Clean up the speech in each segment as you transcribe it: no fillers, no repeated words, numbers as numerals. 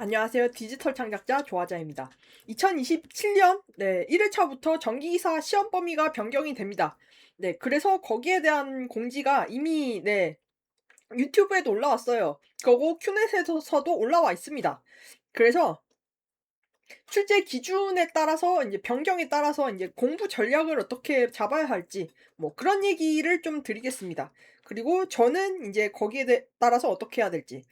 안녕하세요. 디지털 창작자 조아자입니다. 2027년 1회차부터 전기기사 시험 범위가 변경이 됩니다. 그래서 거기에 대한 공지가 이미 유튜브에도 올라왔어요. 그리고 큐넷에서도 올라와 있습니다. 그래서 출제 기준에 따라서 이제 변경에 따라서 이제 공부 전략을 어떻게 잡아야 할지 뭐 그런 얘기를 좀 드리겠습니다. 그리고 저는 이제 거기에 따라서 어떻게 해야 될지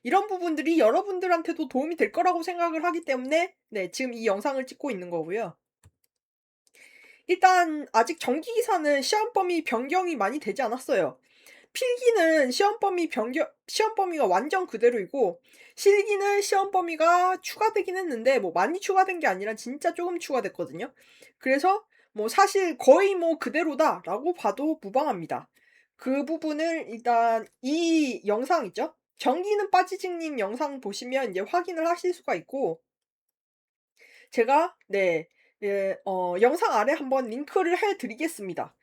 이런 부분들이 여러분들한테도 도움이 될 거라고 생각을 하기 때문에 지금 이 영상을 찍고 있는 거고요. 일단 아직 정기기사는 시험 범위 변경이 많이 되지 않았어요. 필기는 시험 범위가 완전 그대로이고 실기는 시험 범위가 추가되긴 했는데 뭐 많이 추가된 게 아니라 진짜 조금 추가됐거든요. 그래서 뭐 사실 거의 뭐 그대로다라고 봐도 무방합니다. 그 부분을 일단 이 영상 있죠? 전기는 빠지직 님 영상 보시면 이제 확인을 하실 수가 있고 제가 영상 아래 한번 링크를 해 드리겠습니다.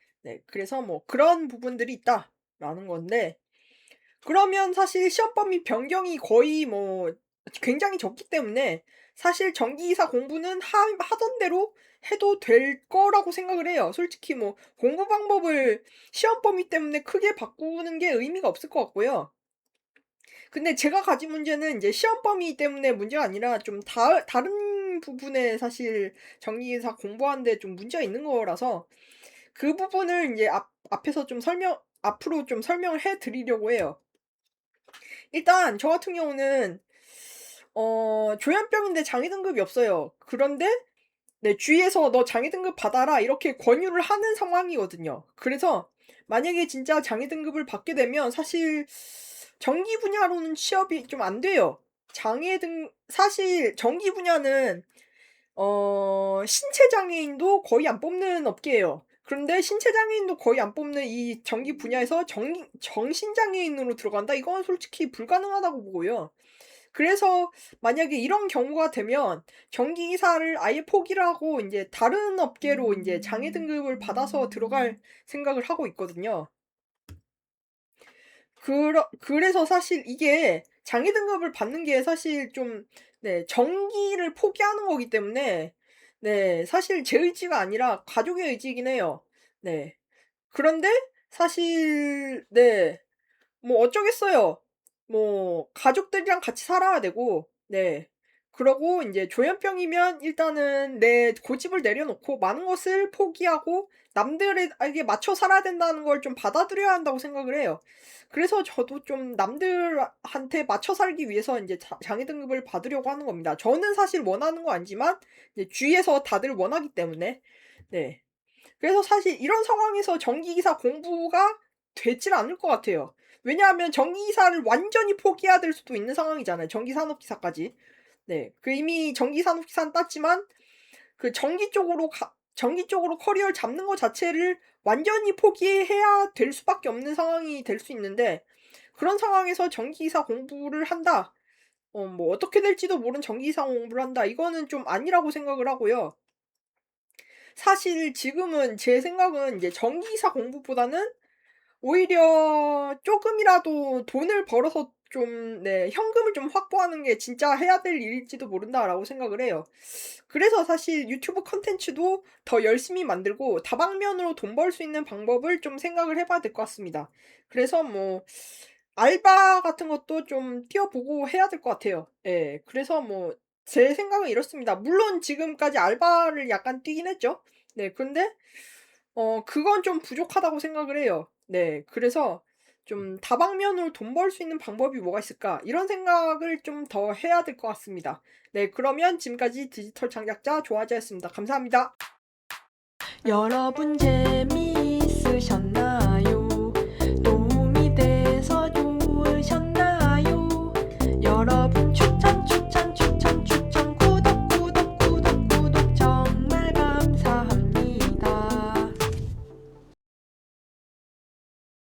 그래서 뭐 "그런 부분들이 있다."라는 건데 그러면 사실 시험 범위 변경이 거의 뭐 굉장히 적기 때문에 사실 전기이사 공부는 하던 대로 해도 될 거라고 생각을 해요. 솔직히 뭐 공부 방법을 시험 범위 때문에 크게 바꾸는 게 의미가 없을 것 같고요. 근데 제가 가진 문제는 이제 시험 범위 때문에 문제가 아니라 좀 다른 부분에 사실 전기이사 공부하는 데 좀 문제가 있는 거라서 그 부분을 인제 앞에서 좀 앞으로 좀 설명을 해 드리려고 해요. 일단 저 같은 경우는 조현병인데 장애 등급이 없어요. 그런데 주위에서 "너 장애 등급 받아라." 이렇게 권유를 하는 상황이거든요. 그래서 만약에 진짜 장애 등급을 받게 되면 사실 전기 분야로는 취업이 좀 안 돼요. 사실 전기 분야는 신체 장애인도 거의 안 뽑는 업계예요. 그런데 신체 장애인도 거의 안 뽑는 이 전기 분야에서 정신 장애인으로 들어간다? 이건 솔직히 불가능하다고 보고요. 그래서 만약에 이런 경우가 되면 전기기사를 아예 포기를 하고 인제 다른 업계로 인제 장애 등급을 받아서 들어갈 생각을 하고 있거든요. 그래서 사실 이게 장애 등급을 받는 게 사실 좀 전기를 포기하는 거기 때문에 사실 제 의지가 아니라 가족의 의지이긴 해요. 네. 그런데 사실 뭐 어쩌겠어요. 뭐 가족들이랑 같이 살아야 되고 그러고 인제 조현병이면 일단은 내 고집을 내려놓고 많은 것을 포기하고 남들에게 맞춰 살아야 된다는 걸 좀 받아들여야 한다고 생각을 해요. 그래서 저도 좀 남들한테 맞춰 살기 위해서 인제 장애 등급을 받으려고 하는 겁니다. 저는 사실 원하는 거 아니지만 이제 주위에서 다들 원하기 때문에. 네. 그래서 사실 이런 상황에서 전기기사 공부가 되질 않을 것 같아요. 왜냐하면 전기기사를 완전히 포기해야 될 수도 있는 상황이잖아요, 전기산업기사까지. 그 이미 전기산업기사는 땄지만 그 전기 쪽으로 커리어를 잡는 거 자체를 완전히 포기해야 될 수밖에 없는 상황이 될 수 있는데 그런 상황에서 전기기사 공부를 한다. 뭐 어떻게 될지도 모르는 전기기사 공부를 한다. 이거는 좀 아니라고 생각을 하고요. 사실 지금은 제 생각은 이제 전기기사 공부보다는 오히려 쪼금이라도 돈을 벌어서 좀 현금을 좀 확보하는 게 진짜 해야 될 일일지도 모른다라고 생각을 해요. 그래서 사실 유튜브 콘텐츠도 더 열심히 만들고 다방면으로 돈 벌 수 있는 방법을 좀 생각을 해 봐야 될 것 같습니다. 그래서 뭐 알바 같은 것도 좀 뛰어 보고 해야 될 것 같아요. 그래서 뭐 제 생각은 이렇습니다. 물론 지금까지 알바를 약간 뛰긴 했죠. 근데 그건 좀 부족하다고 생각을 해요. 그래서 좀 '다방면으로 돈 벌 수 있는 방법이 뭐가 있을까?' 이런 생각을 좀 더 해야 될 것 같습니다. 그러면 지금까지 디지털 창작자 조아지였습니다. 감사합니다. 여러분 재미있으셨나요?